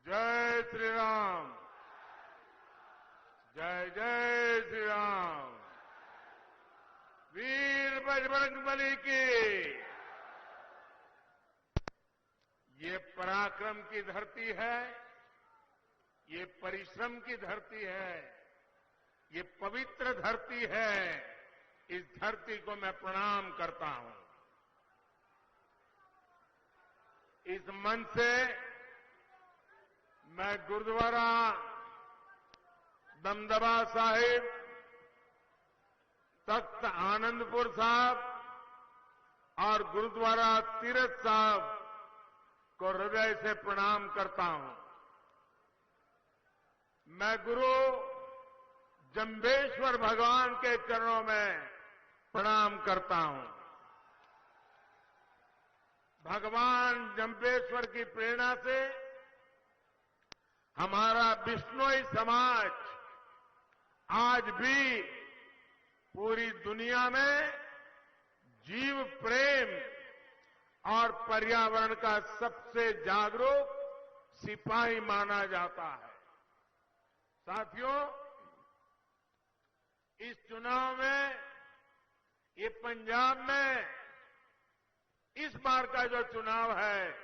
जय श्री राम। जय जय श्री राम। वीर बजरंगबली की। ये पराक्रम की धरती है, ये परिश्रम की धरती है, ये पवित्र धरती है। इस धरती को मैं प्रणाम करता हूं। इस मंच से मैं गुरुद्वारा दमदमा साहिब, तख्त आनंदपुर साहब और गुरुद्वारा तीरथ साहब को हृदय से प्रणाम करता हूं। मैं गुरु जंबेश्वर भगवान के चरणों में प्रणाम करता हूं। भगवान जंबेश्वर की प्रेरणा से हमारा बिश्नोई समाज आज भी पूरी दुनिया में जीव प्रेम और पर्यावरण का सबसे जागरूक सिपाही माना जाता है। साथियों, इस चुनाव में ये पंजाब में इस बार का जो चुनाव है,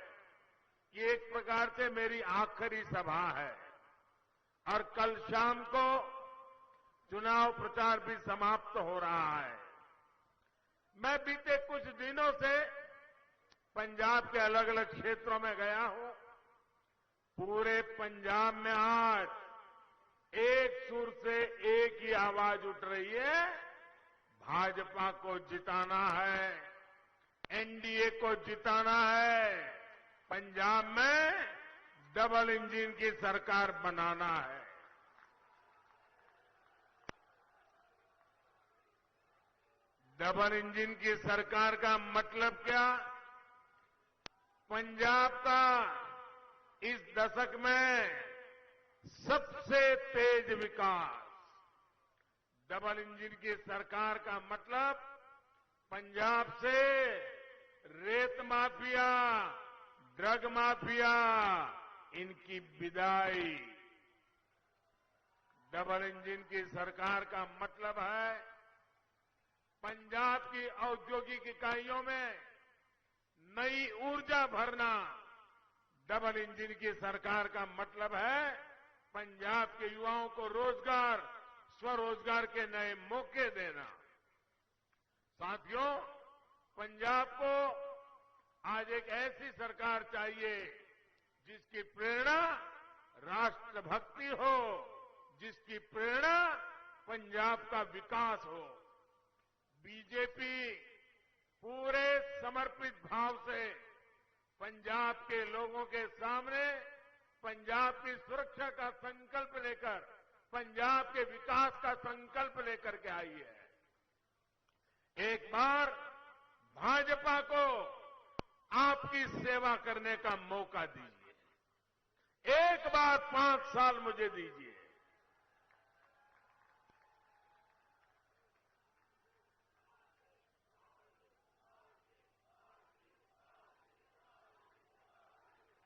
ये एक प्रकार से मेरी आखिरी सभा है और कल शाम को चुनाव प्रचार भी समाप्त हो रहा है। मैं बीते कुछ दिनों से पंजाब के अलग अलग क्षेत्रों में गया हूं। पूरे पंजाब में आज एक सुर से एक ही आवाज उठ रही है, भाजपा को जिताना है, एनडीए को जिताना है, पंजाब में डबल इंजन की सरकार बनाना है। डबल इंजन की सरकार का मतलब क्या? पंजाब का इस दशक में सबसे तेज विकास। डबल इंजन की सरकार का मतलब पंजाब से रेत माफिया, ड्रग माफिया, इनकी विदाई। डबल इंजन की सरकार का मतलब है पंजाब की औद्योगिक इकाइयों में नई ऊर्जा भरना। डबल इंजन की सरकार का मतलब है पंजाब के युवाओं को रोजगार, स्वरोजगार के नए मौके देना। साथियों, पंजाब को आज एक ऐसी सरकार चाहिए जिसकी प्रेरणा राष्ट्रभक्ति हो, जिसकी प्रेरणा पंजाब का विकास हो। बीजेपी पूरे समर्पित भाव से पंजाब के लोगों के सामने पंजाब की सुरक्षा का संकल्प लेकर, पंजाब के विकास का संकल्प लेकर के आई है। एक बार भाजपा को आपकी सेवा करने का मौका दीजिए। एक बार 5 साल मुझे दीजिए।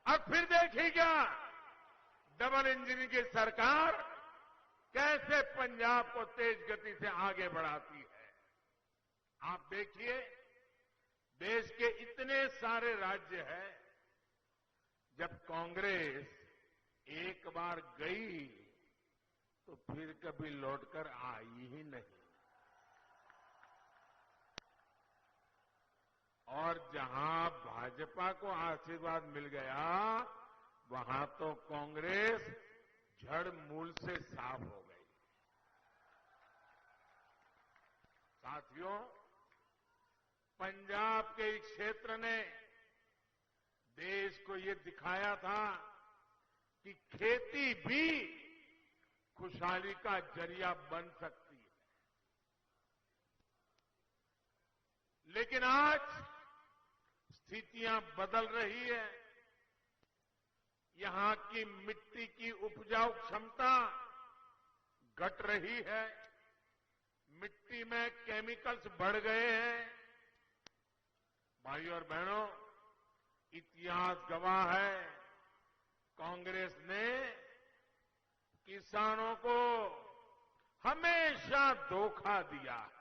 अब फिर देखिएगा डबल इंजन की सरकार कैसे पंजाब को तेज गति से आगे बढ़ाती है। आप देखिए, देश के इतने सारे राज्य हैं, जब कांग्रेस एक बार गई तो फिर कभी लौटकर आई ही नहीं। और जहां भाजपा को आशीर्वाद मिल गया, वहां तो कांग्रेस जड़ मूल से साफ हो गई। साथियों, पंजाब के एक क्षेत्र ने देश को ये दिखाया था कि खेती भी खुशहाली का जरिया बन सकती है। लेकिन आज स्थितियां बदल रही है। यहां की मिट्टी की उपजाऊ क्षमता घट रही है। मिट्टी में केमिकल्स बढ़ गए हैं। भाइयों और बहनों, इतिहास गवाह है कांग्रेस ने किसानों को हमेशा धोखा दिया है।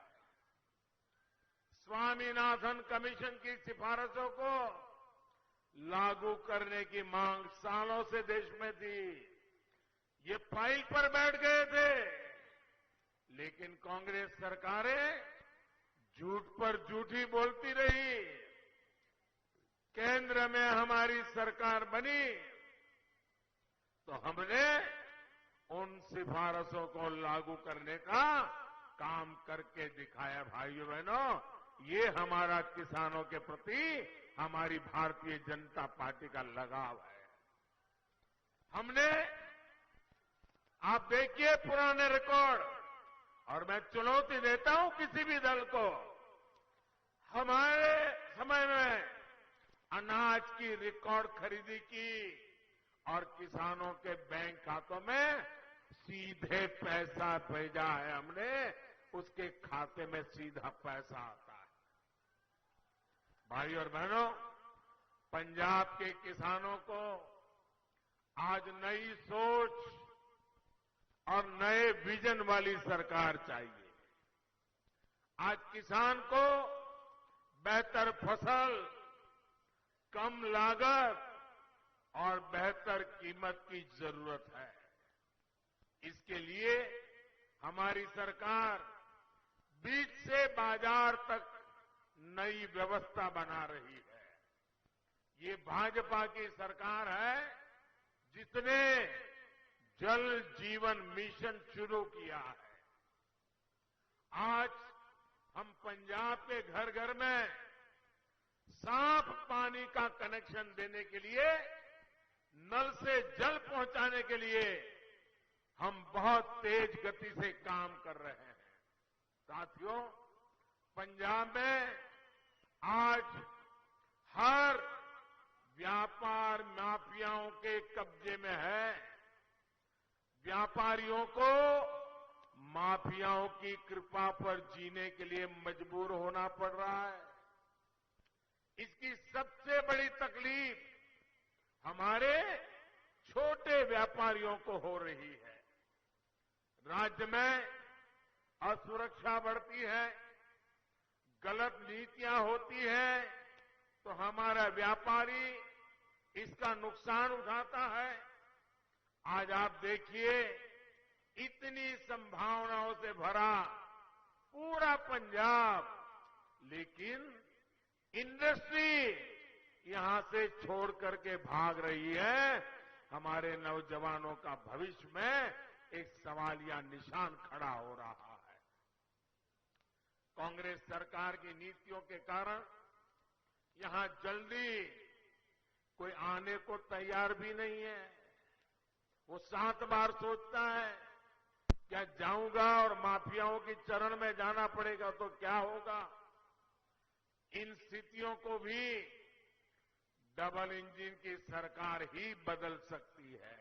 स्वामीनाथन कमीशन की सिफारिशों को लागू करने की मांग सालों से देश में थी। ये फाइल पर बैठ गए थे, लेकिन कांग्रेस सरकारें झूठ पर झूठी बोलती रही। केंद्र में हमारी सरकार बनी तो हमने उन सिफारिशों को लागू करने का काम करके दिखाया। भाइयों बहनों, ये हमारा किसानों के प्रति हमारी भारतीय जनता पार्टी का लगाव है। हमने, आप देखिए पुराने रिकॉर्ड, और मैं चुनौती देता हूं किसी भी दल को, हमारे समय में अनाज की रिकॉर्ड खरीदी की और किसानों के बैंक खातों में सीधे पैसा भेजा है हमने, उसके खाते में सीधा पैसा आता है। भाई और बहनों, पंजाब के किसानों को आज नई सोच और नए विजन वाली सरकार चाहिए। आज किसान को बेहतर फसल, कम लागत और बेहतर कीमत की जरूरत है। इसके लिए हमारी सरकार बीज से बाजार तक नई व्यवस्था बना रही है। ये भाजपा की सरकार है जिसने जल जीवन मिशन शुरू किया है। आज हम पंजाब के घर घर में साफ पानी का कनेक्शन देने के लिए, नल से जल पहुंचाने के लिए हम बहुत तेज गति से काम कर रहे हैं। साथियों, पंजाब में आज हर व्यापार माफियाओं के कब्जे में है। व्यापारियों को माफियाओं की कृपा पर जीने के लिए मजबूर होना पड़ रहा है। इसकी सबसे बड़ी तकलीफ हमारे छोटे व्यापारियों को हो रही है। राज्य में असुरक्षा बढ़ती है, गलत नीतियां होती है, तो हमारा व्यापारी इसका नुकसान उठाता है। आज आप देखिए, इतनी संभावनाओं से भरा पूरा पंजाब, लेकिन इंडस्ट्री यहां से छोड़ करके भाग रही है। हमारे नौजवानों का भविष्य में एक सवालिया निशान खड़ा हो रहा है। कांग्रेस सरकार की नीतियों के कारण यहां जल्दी कोई आने को तैयार भी नहीं है। वो 7 बार सोचता है, क्या जाऊंगा और माफियाओं की चरण में जाना पड़ेगा तो क्या होगा। इन स्थितियों को भी डबल इंजन की सरकार ही बदल सकती है।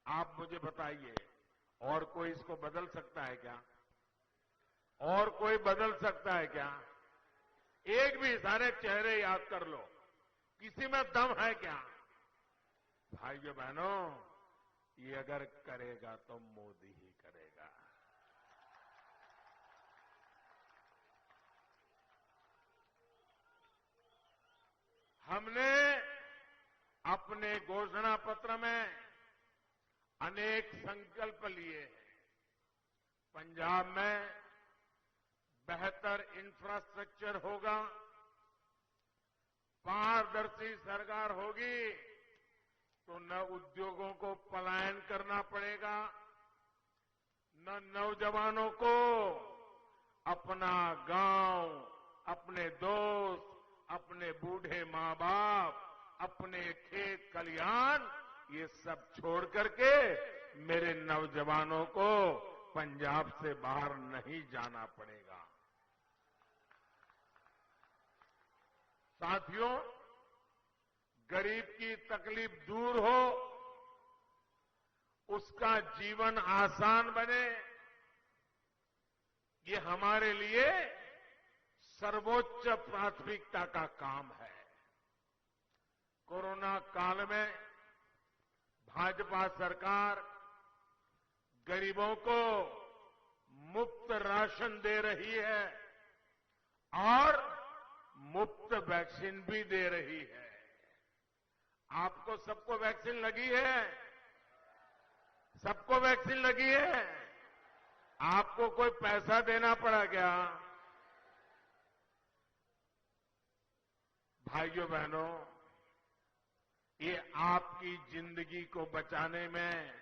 आप मुझे बताइए, और कोई इसको बदल सकता है क्या? और कोई बदल सकता है क्या? एक भी सारे चेहरे याद कर लो, किसी में दम है क्या? भाइयों बहनों, ये अगर करेगा तो मोदी ही करेगा। हमने अपने घोषणा पत्र में अनेक संकल्प लिए हैं। पंजाब में बेहतर इंफ्रास्ट्रक्चर होगा, पारदर्शी सरकार होगी, तो न उद्योगों को पलायन करना पड़ेगा, न नौजवानों को अपना गांव, अपने दोस्त, अपने बूढ़े मां बाप, अपने खेत खलिहान, ये सब छोड़ करके मेरे नौजवानों को पंजाब से बाहर नहीं जाना पड़ेगा। साथियों, गरीब की तकलीफ दूर हो, उसका जीवन आसान बने, ये हमारे लिए सर्वोच्च प्राथमिकता का काम है। कोरोना काल में भाजपा सरकार गरीबों को मुफ्त राशन दे रही है और मुफ्त वैक्सीन भी दे रही है। आपको सबको वैक्सीन लगी है? सबको वैक्सीन लगी है? आपको कोई पैसा देना पड़ा क्या? भाइयों बहनों, ये आपकी जिंदगी को बचाने में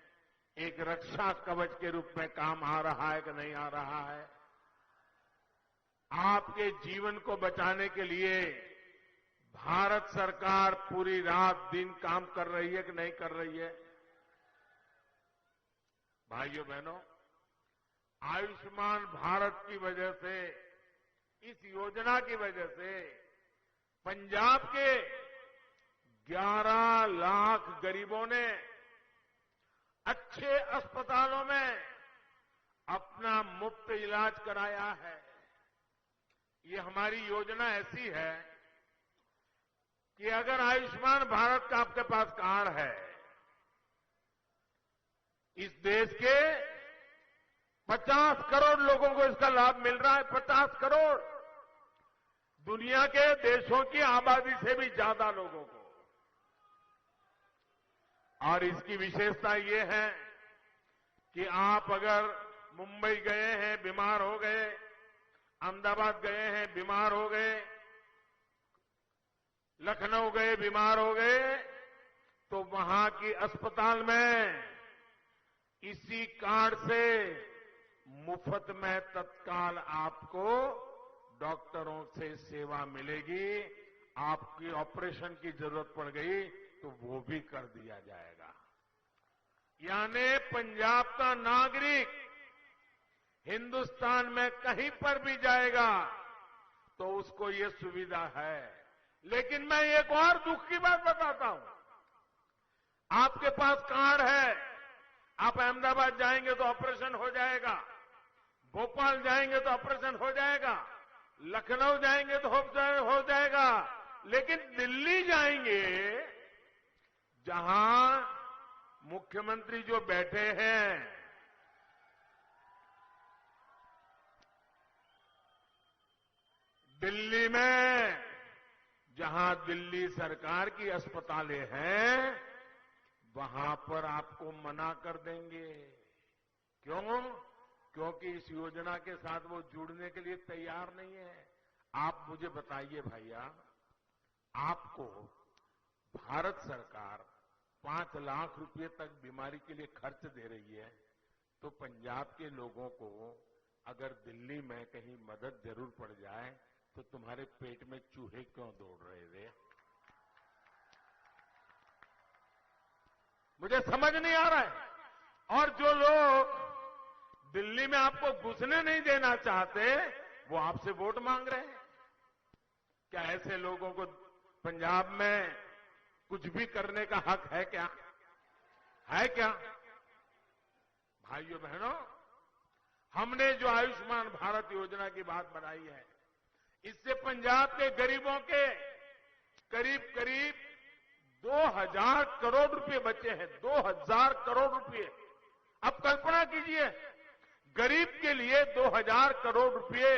एक रक्षा कवच के रूप में काम आ रहा है कि नहीं आ रहा है? आपके जीवन को बचाने के लिए भारत सरकार पूरी रात दिन काम कर रही है कि नहीं कर रही है? भाइयों बहनों, आयुष्मान भारत की वजह से, इस योजना की वजह से पंजाब के 11 लाख गरीबों ने अच्छे अस्पतालों में अपना मुफ्त इलाज कराया है। ये हमारी योजना ऐसी है कि अगर आयुष्मान भारत का आपके पास कार्ड है, इस देश के 50 करोड़ लोगों को इसका लाभ मिल रहा है। 50 करोड़, दुनिया के देशों की आबादी से भी ज्यादा लोगों को। और इसकी विशेषता ये है कि आप अगर मुंबई गए हैं, बीमार हो गए, अहमदाबाद गए हैं, बीमार हो गए, लखनऊ गए, बीमार हो गए, तो वहां की अस्पताल में इसी कार्ड से मुफ्त में तत्काल आपको डॉक्टरों से सेवा मिलेगी। आपकी ऑपरेशन की जरूरत पड़ गई तो वो भी कर दिया जाएगा। यानी पंजाब का नागरिक हिंदुस्तान में कहीं पर भी जाएगा तो उसको ये सुविधा है। लेकिन मैं एक और दुख की बात बताता हूं। आपके पास कार्ड है, आप अहमदाबाद जाएंगे तो ऑपरेशन हो जाएगा, भोपाल जाएंगे तो ऑपरेशन हो जाएगा, लखनऊ जाएंगे तो हो जाएगा, लेकिन दिल्ली जाएंगे जहां मुख्यमंत्री जो बैठे हैं, दिल्ली में जहां दिल्ली सरकार की अस्पतालें हैं, वहां पर आपको मना कर देंगे। क्यों? क्योंकि इस योजना के साथ वो जुड़ने के लिए तैयार नहीं है। आप मुझे बताइए भैया, आपको भारत सरकार 5 लाख रुपए तक बीमारी के लिए खर्च दे रही है, तो पंजाब के लोगों को अगर दिल्ली में कहीं मदद जरूर पड़ जाए तो तुम्हारे पेट में चूहे क्यों दौड़ रहे थे? मुझे समझ नहीं आ रहा है। और जो लोग दिल्ली में आपको घुसने नहीं देना चाहते, वो आपसे वोट मांग रहे हैं। क्या ऐसे लोगों को पंजाब में कुछ भी करने का हक है क्या? है क्या? भाइयों बहनों, हमने जो आयुष्मान भारत योजना की बात बनाई है, इससे पंजाब के गरीबों के करीब करीब 2000 करोड़ रुपए बचे हैं। 2000 करोड़ रुपए। अब कल्पना कीजिए, गरीब के लिए 2000 करोड़ रुपए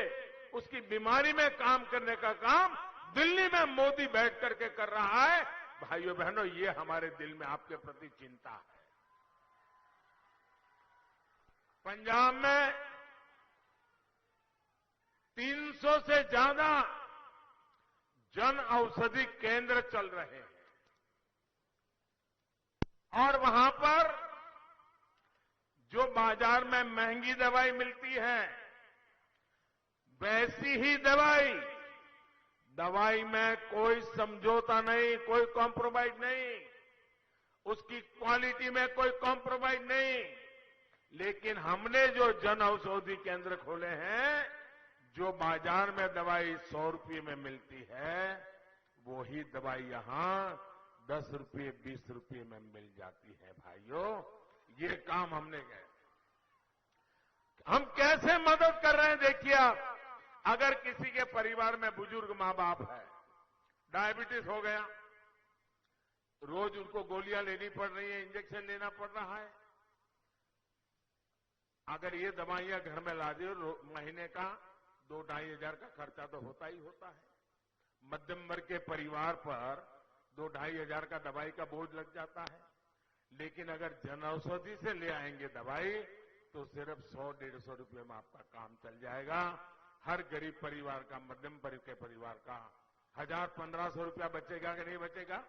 उसकी बीमारी में काम करने का काम दिल्ली में मोदी बैठ करके कर रहा है। भाइयों बहनों, ये हमारे दिल में आपके प्रति चिंता है। पंजाब में 300 से ज्यादा जन औषधि केंद्र चल रहे हैं और वहां पर जो बाजार में महंगी दवाई मिलती है, वैसी ही दवाई में कोई समझौता नहीं, कोई कॉम्प्रोमाइज नहीं, उसकी क्वालिटी में कोई कॉम्प्रोमाइज नहीं। लेकिन हमने जो जन औषधि केंद्र खोले हैं, जो बाजार में दवाई 100 रुपये में मिलती है, वो ही दवाई यहां 10 रुपये 20 रुपये में मिल जाती है। भाइयों, ये काम हमने किया। हम कैसे मदद कर रहे हैं देखिए आप। अगर किसी के परिवार में बुजुर्ग मां बाप है, डायबिटीज हो गया, रोज उनको गोलियां लेनी पड़ रही है, इंजेक्शन लेना पड़ रहा है। अगर ये दवाइयां घर में ला दी, महीने का 2-2.5 हजार का खर्चा तो होता ही होता है। मध्यम वर्ग के परिवार पर 2-2.5 हजार का दवाई का बोझ लग जाता है। लेकिन अगर जन औषधि से ले आएंगे दवाई तो सिर्फ 100-150 रुपये में आपका काम चल जाएगा। हर गरीब परिवार का, मध्यम वर्ग के परिवार का 1000-1500 रुपया बचेगा कि नहीं बचेगा?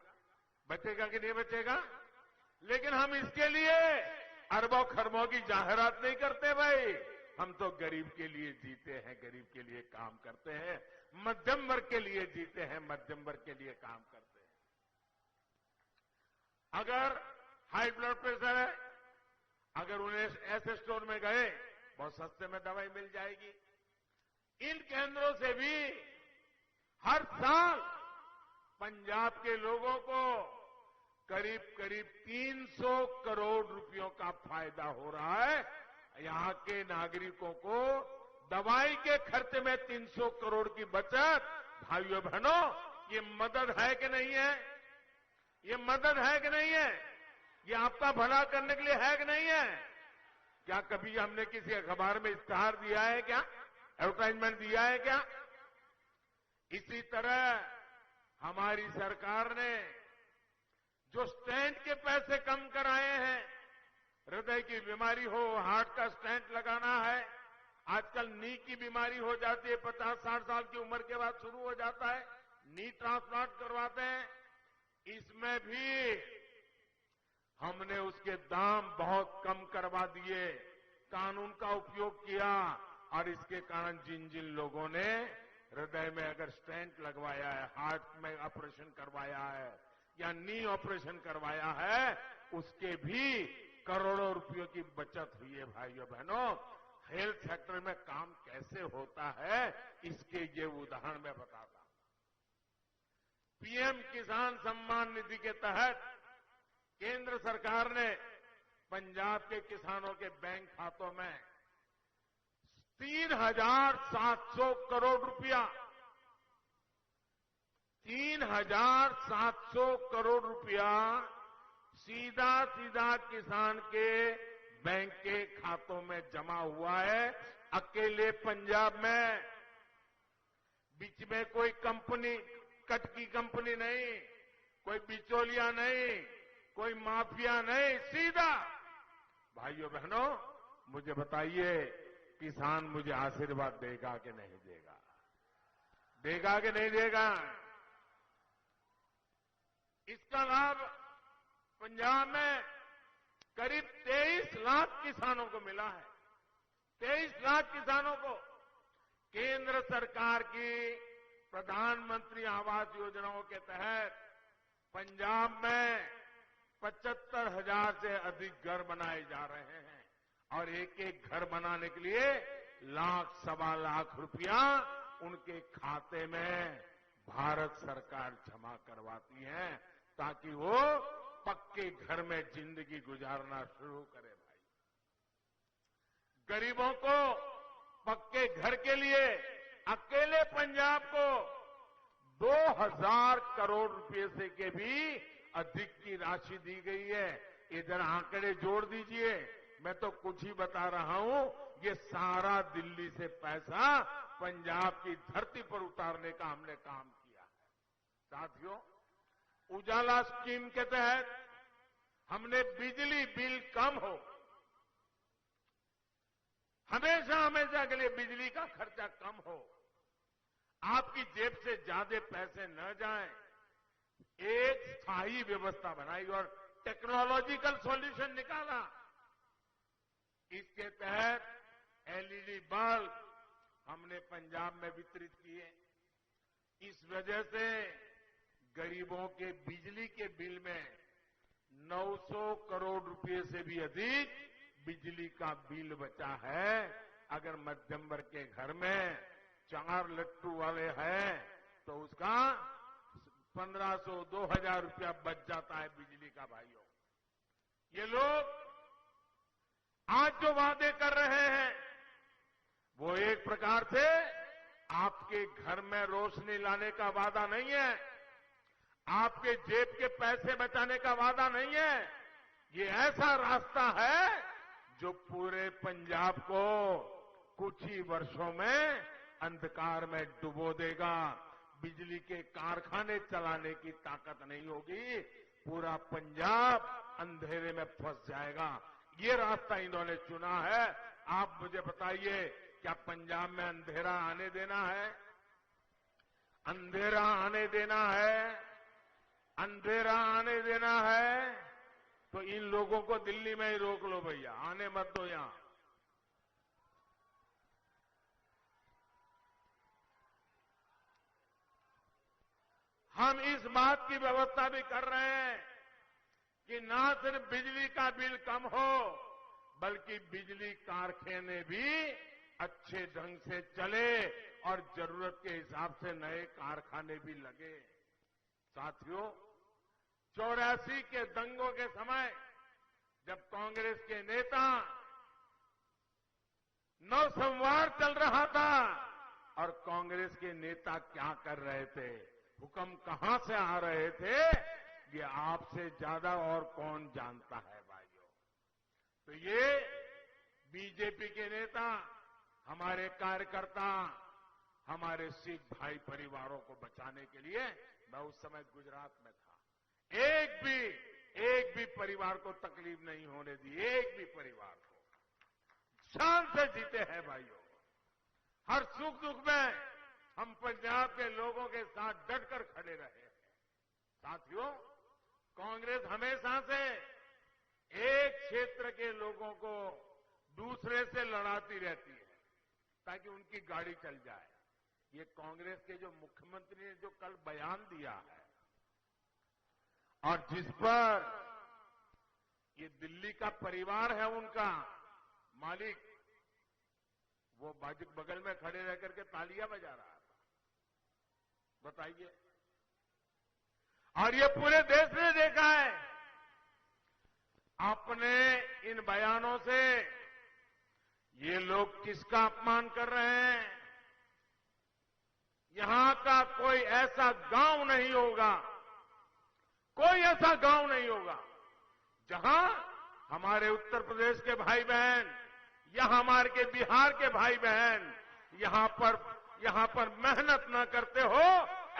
बचेगा कि नहीं बचेगा? लेकिन हम इसके लिए अरबों खरबों की जाहिरात नहीं करते भाई। हम तो गरीब के लिए जीते हैं, गरीब के लिए काम करते हैं, मध्यम वर्ग के लिए जीते हैं, मध्यम वर्ग के लिए काम करते हैं। अगर हाई ब्लड प्रेशर है, अगर उन्हें ऐसे स्टोर में गए, बहुत सस्ते में दवाई मिल जाएगी। इन केंद्रों से भी हर साल पंजाब के लोगों को करीब करीब 300 करोड़ रुपयों का फायदा हो रहा है। यहां के नागरिकों को दवाई के खर्चे में 300 करोड़ की बचत। भाइयों बहनों, ये मदद है कि नहीं है? ये मदद है कि नहीं है? ये आपका भला करने के लिए है कि नहीं है? क्या कभी हमने किसी अखबार में इश्तेहार दिया है क्या? एडवर्टाइजमेंट दिया है क्या? इसी तरह हमारी सरकार ने जो स्टेंट के पैसे कम कराए हैं, हृदय की बीमारी हो, हार्ट का स्टेंट लगाना है, आजकल नी की बीमारी हो जाती है, 50-60 साल की उम्र के बाद शुरू हो जाता है, नी ट्रांसप्लांट करवाते हैं। इसमें भी हमने उसके दाम बहुत कम करवा दिए, कानून का उपयोग किया, और इसके कारण जिन जिन लोगों ने हृदय में अगर स्टेंट लगवाया है, हार्ट में ऑपरेशन करवाया है या नी ऑपरेशन करवाया है, उसके भी करोड़ों रुपयों की बचत हुई है। भाइयों बहनों, हेल्थ सेक्टर में काम कैसे होता है, इसके ये उदाहरण मैं बताता हूं। पीएम किसान सम्मान निधि के तहत केंद्र सरकार ने पंजाब के किसानों के बैंक खातों में 3,700 करोड़ रुपया 3,700 करोड़ रुपया सीधा सीधा किसान के बैंक के खातों में जमा हुआ है। अकेले पंजाब में, बीच में कोई कंपनी, कट की कंपनी नहीं, कोई बिचौलिया नहीं, कोई माफिया नहीं, सीधा। भाइयों बहनों, मुझे बताइए, किसान मुझे आशीर्वाद देगा कि नहीं देगा? देगा कि नहीं देगा? इसका लाभ पंजाब में करीब 23 लाख किसानों को मिला है। 23 लाख किसानों को केंद्र सरकार की प्रधानमंत्री आवास योजनाओं के तहत पंजाब में 75,000 से अधिक घर बनाए जा रहे हैं, और एक एक घर बनाने के लिए लाख-सवा लाख रुपया उनके खाते में भारत सरकार जमा करवाती है, ताकि वो पक्के घर में जिंदगी गुजारना शुरू करे। भाई, गरीबों को पक्के घर के लिए अकेले पंजाब को 2,000 करोड़ रुपए से के भी अधिक की राशि दी गई है। इधर आंकड़े जोड़ दीजिए, मैं तो कुछ ही बता रहा हूं, ये सारा दिल्ली से पैसा पंजाब की धरती पर उतारने का हमने काम किया है। साथियों, उजाला स्कीम के तहत हमने बिजली बिल कम हो, हमेशा हमेशा के लिए बिजली का खर्चा कम हो, आपकी जेब से ज्यादा पैसे न जाएं, एक स्थायी व्यवस्था बनाई और टेक्नोलॉजिकल सॉल्यूशन निकाला। इसके तहत एलईडी बल्ब हमने पंजाब में वितरित किए। इस वजह से गरीबों के बिजली के बिल में 900 करोड़ रुपए से भी अधिक बिजली का बिल बचा है। अगर मध्यम वर्ग के घर में 4 लट्टू वाले हैं तो उसका 1,500-2,000 रुपया बच जाता है बिजली का। भाइयों, ये लोग आज जो वादे कर रहे हैं वो एक प्रकार से आपके घर में रोशनी लाने का वादा नहीं है, आपके जेब के पैसे बचाने का वादा नहीं है। ये ऐसा रास्ता है जो पूरे पंजाब को कुछ ही वर्षों में अंधकार में डुबो देगा। बिजली के कारखाने चलाने की ताकत नहीं होगी, पूरा पंजाब अंधेरे में फंस जाएगा। ये रास्ता इन्होंने चुना है। आप मुझे बताइए, क्या पंजाब में अंधेरा आने देना है? अंधेरा आने देना है? अंधेरा आने देना है तो इन लोगों को दिल्ली में ही रोक लो भैया, आने मत दो यहां। हम इस बात की व्यवस्था भी कर रहे हैं कि ना सिर्फ बिजली का बिल कम हो, बल्कि बिजली कारखाने भी अच्छे ढंग से चले और जरूरत के हिसाब से नए कारखाने भी लगे। साथियों, 84 के दंगों के समय जब कांग्रेस के नेता नौसंवार चल रहा था और कांग्रेस के नेता क्या कर रहे थे, हुक्म कहां से आ रहे थे, ये आपसे ज्यादा और कौन जानता है भाइयों। तो ये बीजेपी के नेता, हमारे कार्यकर्ता, हमारे सिख भाई परिवारों को बचाने के लिए, मैं उस समय गुजरात में था, एक भी परिवार को तकलीफ नहीं होने दी, एक भी परिवार को शान से जीते हैं भाइयों। हर सुख दुख में हम पंजाब के लोगों के साथ डटकर खड़े रहे हैं। साथियों, कांग्रेस हमेशा से एक क्षेत्र के लोगों को दूसरे से लड़ाती रहती है ताकि उनकी गाड़ी चल जाए। ये कांग्रेस के जो मुख्यमंत्री ने जो कल बयान दिया है और जिस पर ये दिल्ली का परिवार है उनका मालिक, वो बगल में खड़े रह करके तालियां बजा रहा था, बताइए। और ये पूरे देश ने देखा है। अपने इन बयानों से ये लोग किसका अपमान कर रहे हैं? यहां का कोई ऐसा गांव नहीं होगा, कोई ऐसा गांव नहीं होगा जहां हमारे उत्तर प्रदेश के भाई बहन या हमारे के बिहार के भाई बहन यहां पर मेहनत न करते हो,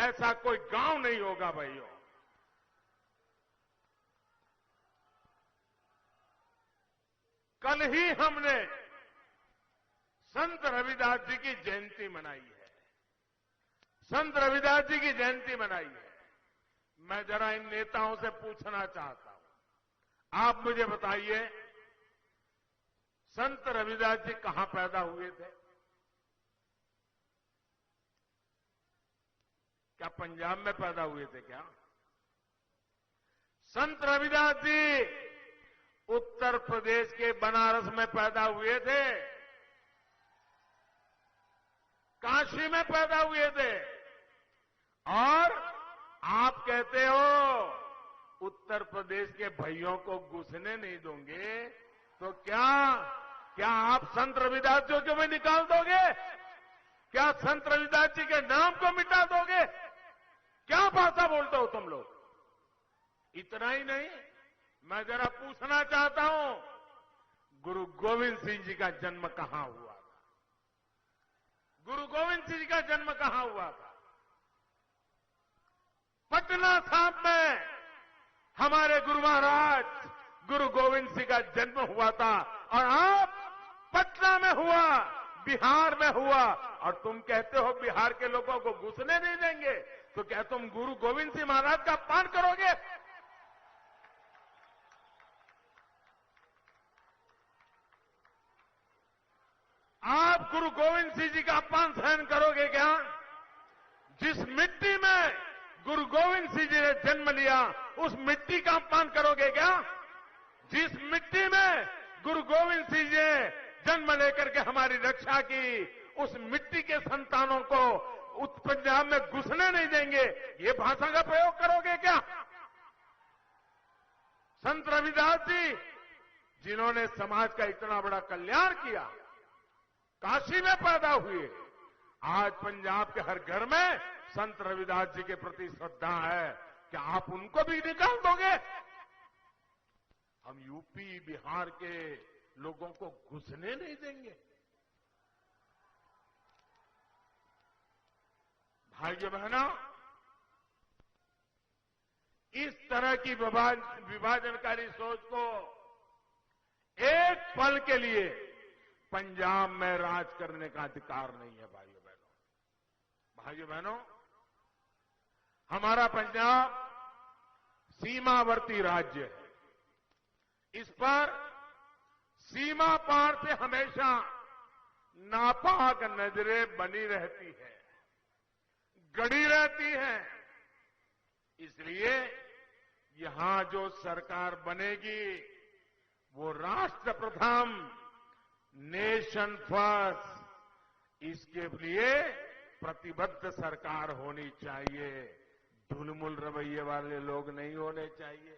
ऐसा कोई गांव नहीं होगा भाइयों। कल ही हमने संत रविदास जी की जयंती मनाई है, संत रविदास जी की जयंती मनाई है। मैं जरा इन नेताओं से पूछना चाहता हूं, आप मुझे बताइए, संत रविदास जी कहां पैदा हुए थे? क्या पंजाब में पैदा हुए थे क्या? संत रविदास जी उत्तर प्रदेश के बनारस में पैदा हुए थे, काशी में पैदा हुए थे। और आप कहते हो उत्तर प्रदेश के भाइयों को घुसने नहीं दोगे, तो क्या आप संत रविदास जी को भी निकाल दोगे? क्या संत रविदास जी के नाम को मिटा दोगे? क्या भाषा बोलते हो तुम लोग? इतना ही नहीं, मैं जरा पूछना चाहता हूं, गुरु गोविंद सिंह जी का जन्म कहां हुआ था? गुरु गोविंद सिंह जी का जन्म कहां हुआ था? पटना साहिब में हमारे गुरु महाराज गुरु गोविंद सिंह का जन्म हुआ था। और आप पटना में हुआ, बिहार में हुआ, और तुम कहते हो बिहार के लोगों को घुसने नहीं देंगे, तो क्या तुम गुरु गोविंद सिंह महाराज का अपमान करोगे? आप गुरु गोविंद सिंह जी का अपमान सहन करोगे क्या? जिस मिट्टी में गुरु गोविंद सिंह जी ने जन्म लिया, उस मिट्टी का अपमान करोगे क्या? जिस मिट्टी में गुरु गोविंद सिंह जी ने जन्म लेकर के हमारी रक्षा की, उस मिट्टी के संतानों को पंजाब में घुसने नहीं देंगे, ये भाषा का प्रयोग करोगे क्या? संत रविदास जी, जिन्होंने समाज का इतना बड़ा कल्याण किया, काशी में पैदा हुए, आज पंजाब के हर घर में संत रविदास जी के प्रति श्रद्धा है। क्या आप उनको भी निकाल दोगे? हम यूपी बिहार के लोगों को घुसने नहीं देंगे। भाइयों बहनों, इस तरह की विभाजनकारी सोच को एक पल के लिए पंजाब में राज करने का अधिकार नहीं है। भाइयों बहनों, हमारा पंजाब सीमावर्ती राज्य है। इस पर सीमा पार से हमेशा नापाक नजरें बनी रहती है, गड़ी रहती है। इसलिए यहां जो सरकार बनेगी वो राष्ट्र प्रथम, नेशन फर्स्ट, इसके लिए प्रतिबद्ध सरकार होनी चाहिए। ढुलमुल रवैये वाले लोग नहीं होने चाहिए।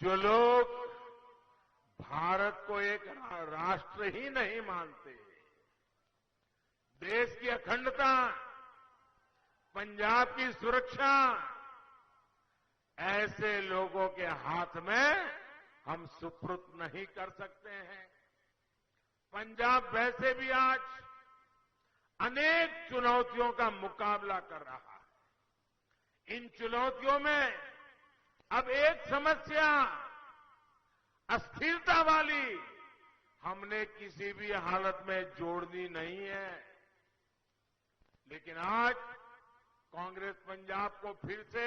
जो लोग भारत को एक राष्ट्र ही नहीं मानते, देश की अखंडता, पंजाब की सुरक्षा, ऐसे लोगों के हाथ में हम सुपुर्द नहीं कर सकते हैं। पंजाब वैसे भी आज अनेक चुनौतियों का मुकाबला कर रहा है। इन चुनौतियों में अब एक समस्या अस्थिरता वाली हमने किसी भी हालत में जोड़नी नहीं है। लेकिन आज कांग्रेस पंजाब को फिर से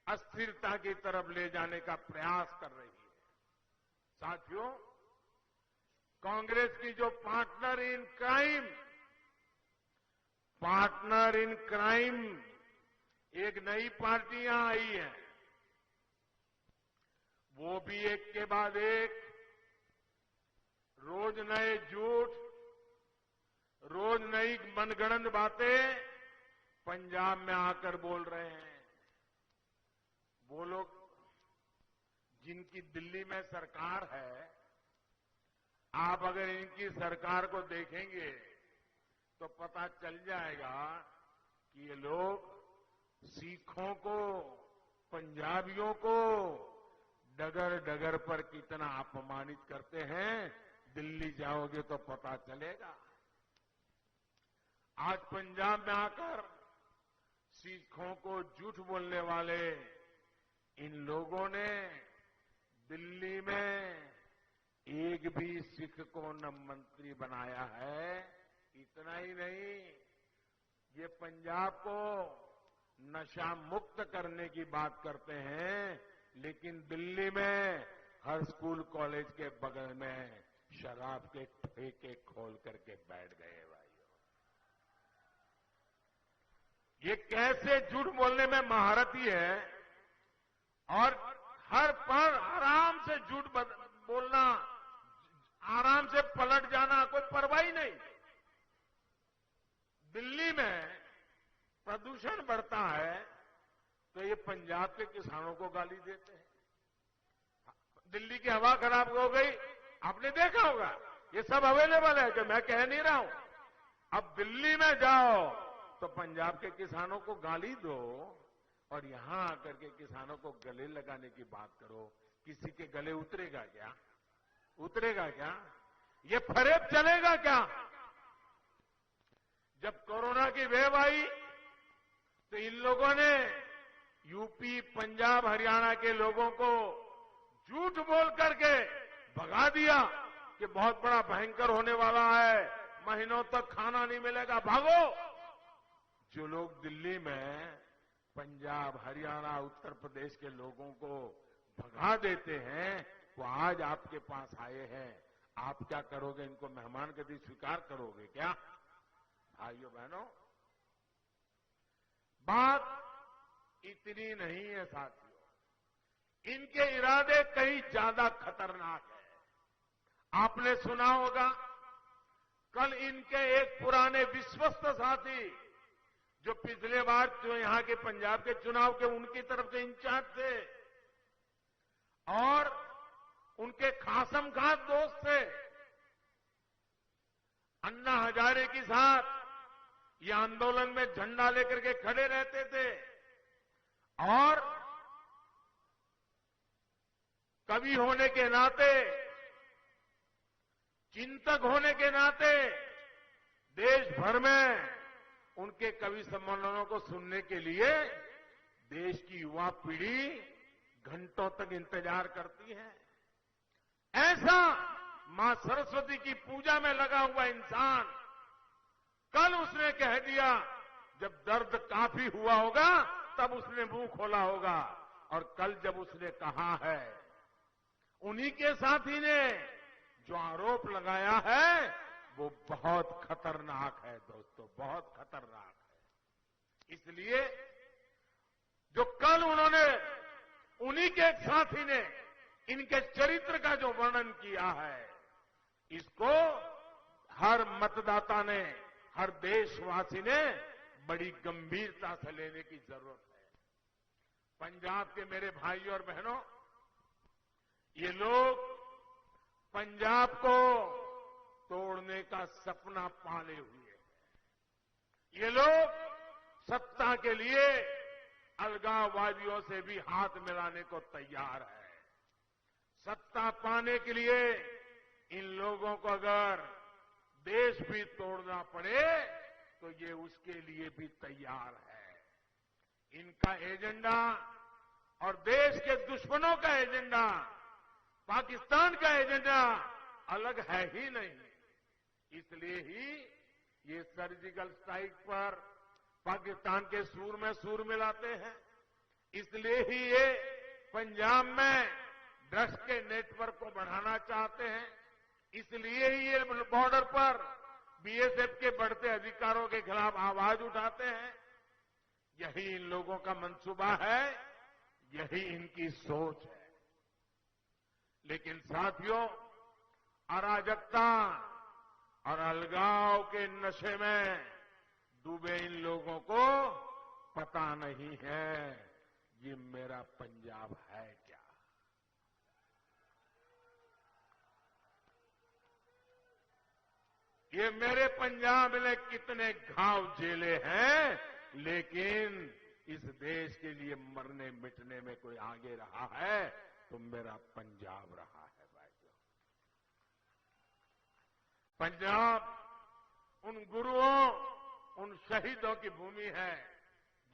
अस्थिरता की तरफ ले जाने का प्रयास कर रही है। साथियों, कांग्रेस की जो पार्टनर इन क्राइम एक नई पार्टी यहां आई है, वो भी एक के बाद एक रोज नए झूठ, रोज नई मनगढ़ंत बातें पंजाब में आकर बोल रहे हैं। वो लोग जिनकी दिल्ली में सरकार है, आप अगर इनकी सरकार को देखेंगे तो पता चल जाएगा कि ये लोग सिखों को, पंजाबियों को डगर डगर पर कितना अपमानित करते हैं। दिल्ली जाओगे तो पता चलेगा। आज पंजाब में आकर सिखों को झूठ बोलने वाले इन लोगों ने दिल्ली में एक भी सिख को न मंत्री बनाया है। इतना ही नहीं, ये पंजाब को नशा मुक्त करने की बात करते हैं, लेकिन दिल्ली में हर स्कूल कॉलेज के बगल में शराब के ठेके खोल करके बैठ गए। भाइयों, ये कैसे झूठ बोलने में महारथी है और हर पर आराम से झूठ बोलना, आराम से पलट जाना, कोई परवाह ही नहीं। दिल्ली में प्रदूषण बढ़ता है तो ये पंजाब के किसानों को गाली देते हैं। दिल्ली की हवा खराब हो गई, आपने देखा होगा, ये सब अवेलेबल है, कि मैं कह नहीं रहा हूं। अब दिल्ली में जाओ तो पंजाब के किसानों को गाली दो और यहां आकर के किसानों को गले लगाने की बात करो। किसी के गले उतरेगा क्या? उतरेगा क्या? ये फरेब चलेगा क्या? जब कोरोना की वेव आई तो इन लोगों ने यूपी, पंजाब, हरियाणा के लोगों को झूठ बोल करके भगा दिया कि बहुत बड़ा भयंकर होने वाला है, महीनों तक खाना नहीं मिलेगा, भागो। जो लोग दिल्ली में पंजाब, हरियाणा, उत्तर प्रदेश के लोगों को भगा देते हैं, वो आज आपके पास आए हैं। आप क्या करोगे? इनको मेहमान गति स्वीकार करोगे क्या? भाइयों बहनों, बात इतनी नहीं है साथियों, इनके इरादे कहीं ज्यादा खतरनाक है। आपने सुना होगा, कल इनके एक पुराने विश्वस्त साथी जो पिछले बार जो यहां के पंजाब के चुनाव के उनकी तरफ से इंचार्ज थे और उनके खासम खास दोस्त थे, अन्ना हजारे के साथ ये आंदोलन में झंडा लेकर के खड़े रहते थे और कवि होने के नाते, चिंतक होने के नाते देश भर में उनके कवि सम्मेलनों को सुनने के लिए देश की युवा पीढ़ी घंटों तक इंतजार करती है। ऐसा मां सरस्वती की पूजा में लगा हुआ इंसान कल उसने कह दिया, जब दर्द काफी हुआ होगा तब उसने मुंह खोला होगा। और कल जब उसने कहा है, उन्हीं के साथी ने जो आरोप लगाया है वो बहुत खतरनाक है दोस्तों, बहुत खतरनाक है। इसलिए जो कल उन्होंने, उन्हीं के एक साथी ने इनके चरित्र का जो वर्णन किया है, इसको हर मतदाता ने, हर देशवासी ने बड़ी गंभीरता से लेने की जरूरत है। पंजाब के मेरे भाइयों और बहनों, ये लोग पंजाब को तोड़ने का सपना पाले हुए हैं। ये लोग सत्ता के लिए अलगाववादियों से भी हाथ मिलाने को तैयार है। सत्ता पाने के लिए इन लोगों को अगर देश भी तोड़ना पड़े तो ये उसके लिए भी तैयार है। इनका एजेंडा और देश के दुश्मनों का एजेंडा, पाकिस्तान का एजेंडा अलग है ही नहीं। इसलिए ही ये सर्जिकल स्ट्राइक पर पाकिस्तान के सूर में सूर मिलाते हैं। इसलिए ही ये पंजाब में ड्रग्स के नेटवर्क को बढ़ाना चाहते हैं। इसलिए ही ये बॉर्डर पर बीएसएफ के बढ़ते अधिकारों के खिलाफ आवाज उठाते हैं। यही इन लोगों का मंसूबा है, यही इनकी सोच है। लेकिन साथियों, अराजकता और अलगाव के नशे में डूबे इन लोगों को पता नहीं है ये मेरा पंजाब है क्या। ये मेरे पंजाब ने कितने घाव झेले हैं, लेकिन इस देश के लिए मरने मिटने में कोई आगे रहा है तो मेरा पंजाब रहा है भाइयों। पंजाब उन गुरुओं, उन शहीदों की भूमि है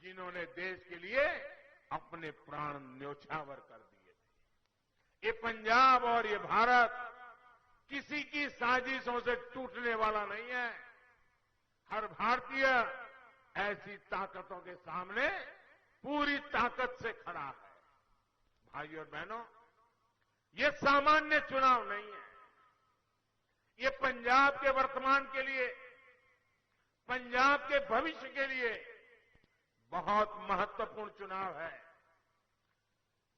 जिन्होंने देश के लिए अपने प्राण न्योछावर कर दिए थे। ये पंजाब और ये भारत किसी की साजिशों से टूटने वाला नहीं है। हर भारतीय ऐसी ताकतों के सामने पूरी ताकत से खड़ा है। भाइयों और बहनों, ये सामान्य चुनाव नहीं है। ये पंजाब के वर्तमान के लिए, पंजाब के भविष्य के लिए बहुत महत्वपूर्ण चुनाव है।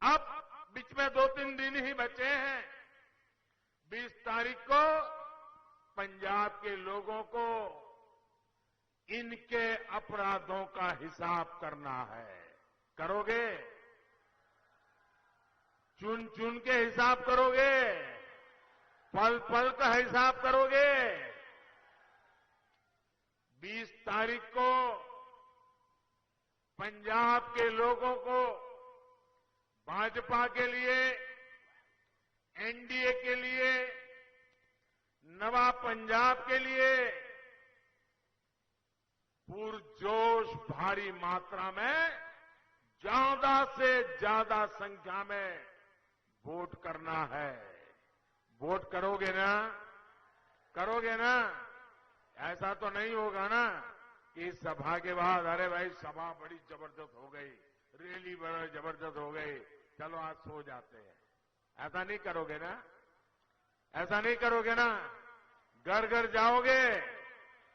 अब बीच में 2-3 दिन ही बचे हैं। 20 तारीख को पंजाब के लोगों को इनके अपराधों का हिसाब करना है। करोगे? चुन चुन के हिसाब करोगे? पल पल का हिसाब करोगे? 20 तारीख को पंजाब के लोगों को भाजपा के लिए, एनडीए के लिए, नवा पंजाब के लिए पुरजोश भारी मात्रा में ज्यादा से ज्यादा संख्या में वोट करना है। वोट करोगे ना? करोगे ना? ऐसा तो नहीं होगा ना कि इस सभा के बाद अरे भाई सभा बड़ी जबरदस्त हो गई, रैली बड़ी जबरदस्त हो गई, चलो आज सो जाते हैं। ऐसा नहीं करोगे ना? ऐसा नहीं करोगे ना? घर घर जाओगे,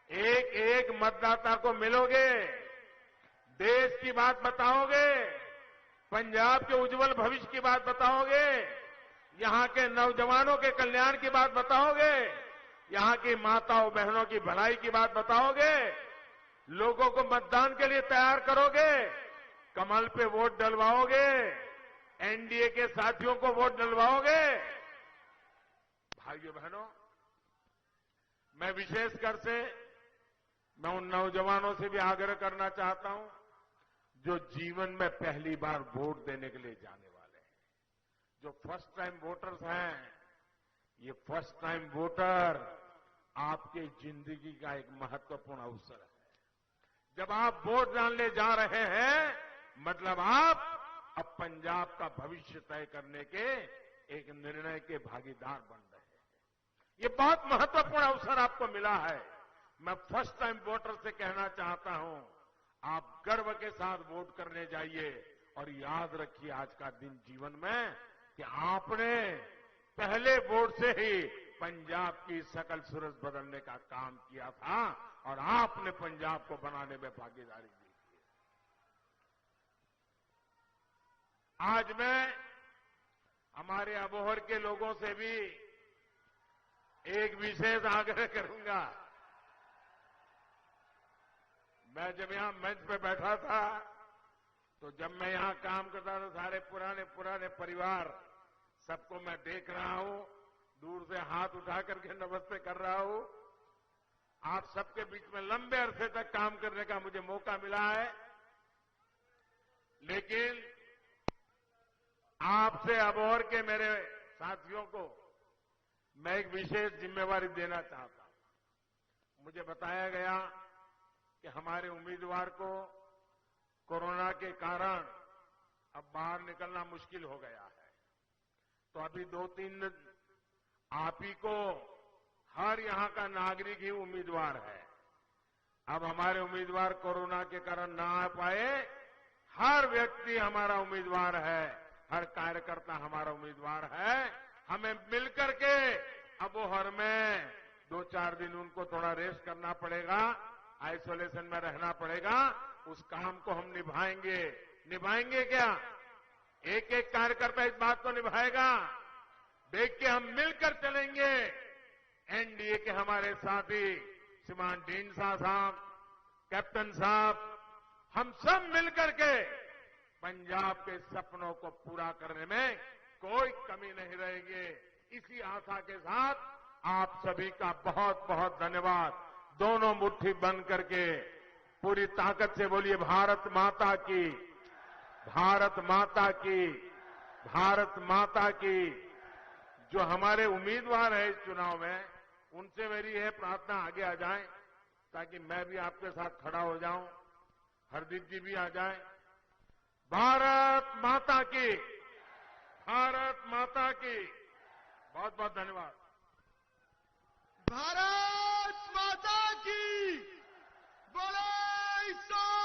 एक एक मतदाता को मिलोगे, देश की बात बताओगे, पंजाब के उज्जवल भविष्य की बात बताओगे, यहां के नौजवानों के कल्याण की बात बताओगे, यहां की माताओं बहनों की भलाई की बात बताओगे, लोगों को मतदान के लिए तैयार करोगे, कमल पे वोट डलवाओगे, एनडीए के साथियों को वोट डलवाओगे। भाइयों बहनों, मैं विशेषकर से मैं उन नौजवानों से भी आग्रह करना चाहता हूं जो जीवन में पहली बार वोट देने के लिए जाने वाले हैं। जो फर्स्ट टाइम वोटर्स हैं, ये फर्स्ट टाइम वोटर आपके जिंदगी का एक महत्वपूर्ण अवसर है। जब आप वोट डालने जा रहे हैं, मतलब आप अब पंजाब का भविष्य तय करने के एक निर्णय के भागीदार बन रहे हैं। ये बहुत महत्वपूर्ण अवसर आपको मिला है। मैं फर्स्ट टाइम वोटर से कहना चाहता हूं, आप गर्व के साथ वोट करने जाइए और याद रखिए आज का दिन जीवन में कि आपने पहले वोट से ही पंजाब की सकल सूरत बदलने का काम किया था और आपने पंजाब को बनाने में भागीदारी दी थी। आज मैं हमारे अबोहर के लोगों से भी एक विशेष आग्रह करूंगा। मैं जब यहां मंच पे बैठा था, तो जब मैं यहां काम करता था, सारे पुराने परिवार सबको मैं देख रहा हूं, दूर से हाथ उठा करके नमस्ते कर रहा हूं। आप सबके बीच में लंबे अरसे तक काम करने का मुझे मौका मिला है, लेकिन आपसे अबोहर के मेरे साथियों को मैं एक विशेष जिम्मेवारी देना चाहता हूं। मुझे बताया गया कि हमारे उम्मीदवार को कोरोना के कारण अब बाहर निकलना मुश्किल हो गया है, तो अभी 2-3 दिन आप ही को हर यहां का नागरिक ही उम्मीदवार है। अब हमारे उम्मीदवार कोरोना के कारण ना आ पाए, हर व्यक्ति हमारा उम्मीदवार है, हर कार्यकर्ता हमारा उम्मीदवार है। हमें मिलकर के अबोहर में 2-4 दिन उनको थोड़ा रेस्ट करना पड़ेगा, आइसोलेशन में रहना पड़ेगा। उस काम को हम निभाएंगे क्या? एक एक कार्यकर्ता इस बात को निभाएगा। देख के हम मिलकर चलेंगे। एनडीए के हमारे साथी श्रीमान ढींडसा साहब, कैप्टन साहब, हम सब मिलकर के पंजाब के सपनों को पूरा करने में कोई कमी नहीं रहेगी। इसी आशा के साथ आप सभी का बहुत बहुत धन्यवाद। दोनों मुट्ठी बंद करके पूरी ताकत से बोलिए भारत माता की, भारत माता की, भारत माता की। जो हमारे उम्मीदवार है इस चुनाव में, उनसे मेरी यह प्रार्थना आगे आ जाए ताकि मैं भी आपके साथ खड़ा हो जाऊं, हरदीप जी भी आ जाए। भारत माता की, भारत माता की। बहुत बहुत धन्यवाद। भारत माता की, बोलो सो